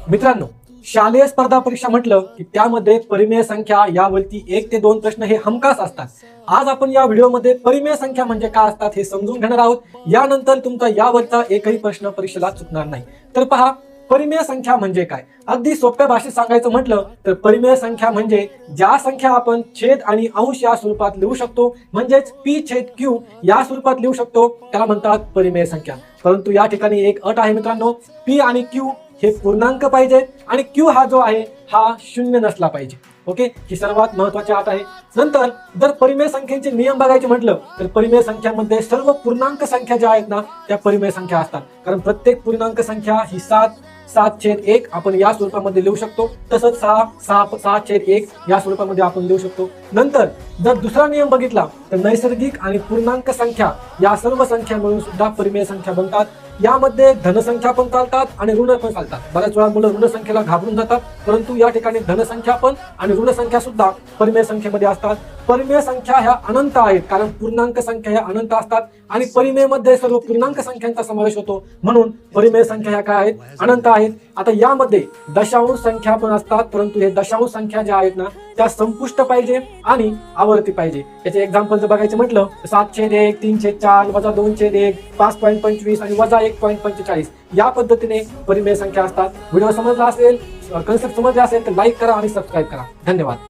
मित्रांनो, शालेय स्पर्धा परीक्षा म्हटलं की त्यामध्ये परिमेय संख्या यावरती 1 ते 2 प्रश्न हे हमखास असतात. आज आपण या व्हिडिओमध्ये परिमेय संख्या म्हणजे काय असतात हे समजून घेणार आहोत. यानंतर तुमचा यावरचा एकही प्रश्न परीक्षेला चुकणार नाही. तर पहा, परिमेय संख्या म्हणजे काय. अगदी सोप्या भाषेत सांगायचं म्हटलं तर परिमेय संख्या म्हणजे ज्या संख्या आपण छेद आणि अंश या स्वरूपात लिहू शकतो, म्हणजेच p/q या स्वरूपात लिहू शकतो, त्याला म्हणतात परिमेय संख्या. परंतु या ठिकाणी एक अट आहे मित्रांनो, p आणि q हे पूर्णांक पाहिजे आणि q हा जो आहे हा शून्य नसला पाहिजे. ओके, ही सर्वात महत्वाची अट आहे. नंतर जर परिमेय संख्येचे नियम बघायचे म्हटलं तर परिमेय संख्यामध्ये सर्व पूर्णांक संख्या ज्या आहेत ना त्या परिमेय संख्या असतात. कारण प्रत्येक पूर्णांक संख्या ही 7/1 आपण या स्वरूपामध्ये लिहू शकतो. तसंच 6/1 या स्वरूपामध्ये आपण लिहू शकतो. नंतर जर दुसरा नियम बघितला तर नैसर्गिक आणि पूर्णांक संख्या या सर्व संख्या मिळून सुद्धा परिमेय संख्या बनतात. यामध्ये धनसंख्या पण चालतात आणि ऋण पण चालतात. बऱ्याच वेळा मुलं ऋण संख्येला घाबरून जातात, परंतु या ठिकाणी धनसंख्या पण आणि ऋण संख्या सुद्धा परिमेय संख्येमध्ये असतात. परिमेय संख्या ह्या अनंत आहेत, कारण पूर्णांक संख्या ह्या अनंत असतात आणि परिमेयमध्ये सर्व पूर्णांक संख्यांचा समावेश होतो, म्हणून परिमेय संख्या ह्या काय आहेत, अनंत आहेत. आता यामध्ये दशांश संख्या पण असतात, परंतु हे दशांश संख्या ज्या आहेत ना त्या संपुष्ट पाहिजे आणि आवर्ती पाहिजे. याचे एक्झाम्पल जर बघायचं म्हटलं 7/1, 3/4, -2/1, 5.25 आणि -1.45 या पद्धतीने परिमेय संख्या असतात. व्हिडिओ समजला असेल, कन्सेप्ट समजला असेल तर लाईक करा आणि सबस्क्राईब करा. धन्यवाद.